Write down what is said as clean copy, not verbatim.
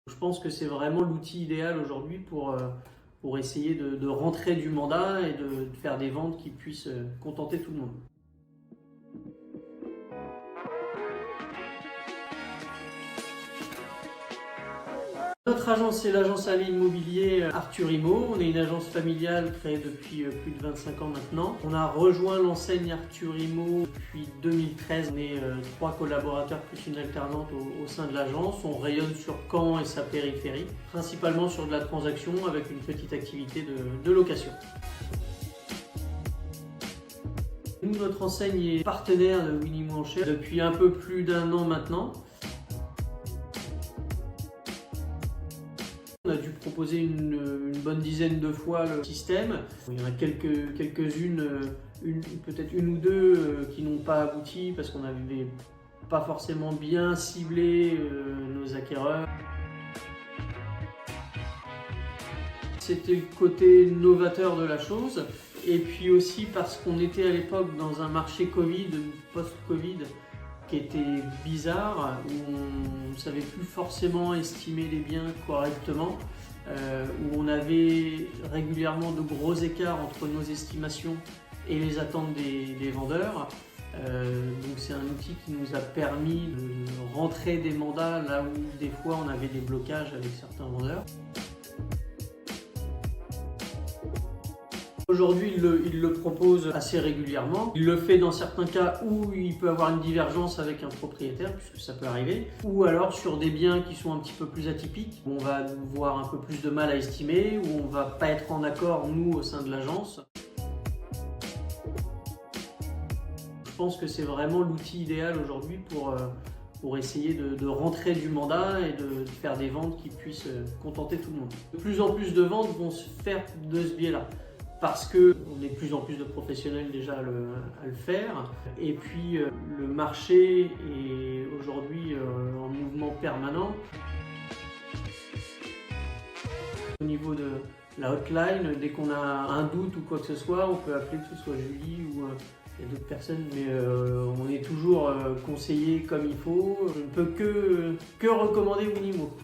Je pense que c'est vraiment l'outil idéal aujourd'hui pour essayer de rentrer du mandat et de faire des ventes qui puissent contenter tout le monde. Notre agence, c'est l'agence Allé Immobilier Arthur Immo. On est une agence familiale créée depuis plus de 25 ans maintenant. On a rejoint l'enseigne Arthur Immo depuis 2013. On est 3 collaborateurs plus une alternante au sein de l'agence. On rayonne sur Caen et sa périphérie, principalement sur de la transaction avec une petite activité de location. Nous, notre enseigne est partenaire de Winnie Mouancher depuis un peu plus d'1 an maintenant. On a dû proposer une bonne dizaine de fois le système. Il y en a quelques-unes, peut-être une ou deux qui n'ont pas abouti parce qu'on n'avait pas forcément bien ciblé nos acquéreurs. C'était le côté novateur de la chose. Et puis aussi parce qu'on était à l'époque dans un marché Covid, post-Covid, qui était bizarre, où on ne savait plus forcément estimer les biens correctement, où on avait régulièrement de gros écarts entre nos estimations et les attentes des vendeurs. Donc c'est un outil qui nous a permis de rentrer des mandats là où des fois on avait des blocages avec certains vendeurs. Aujourd'hui, il le propose assez régulièrement. Il le fait dans certains cas où il peut avoir une divergence avec un propriétaire, puisque ça peut arriver, ou alors sur des biens qui sont un petit peu plus atypiques, où on va avoir un peu plus de mal à estimer, où on ne va pas être en accord, nous, au sein de l'agence. Je pense que c'est vraiment l'outil idéal aujourd'hui pour essayer de rentrer du mandat et de faire des ventes qui puissent contenter tout le monde. De plus en plus de ventes vont se faire de ce biais-là, parce qu'on est de plus en plus de professionnels déjà à le faire. Et puis le marché est aujourd'hui en mouvement permanent. Au niveau de la hotline, dès qu'on a un doute ou quoi que ce soit, on peut appeler, que ce soit Julie ou il y a d'autres personnes, mais on est toujours conseillé comme il faut. Je ne peux que recommander Winnie Mouancher.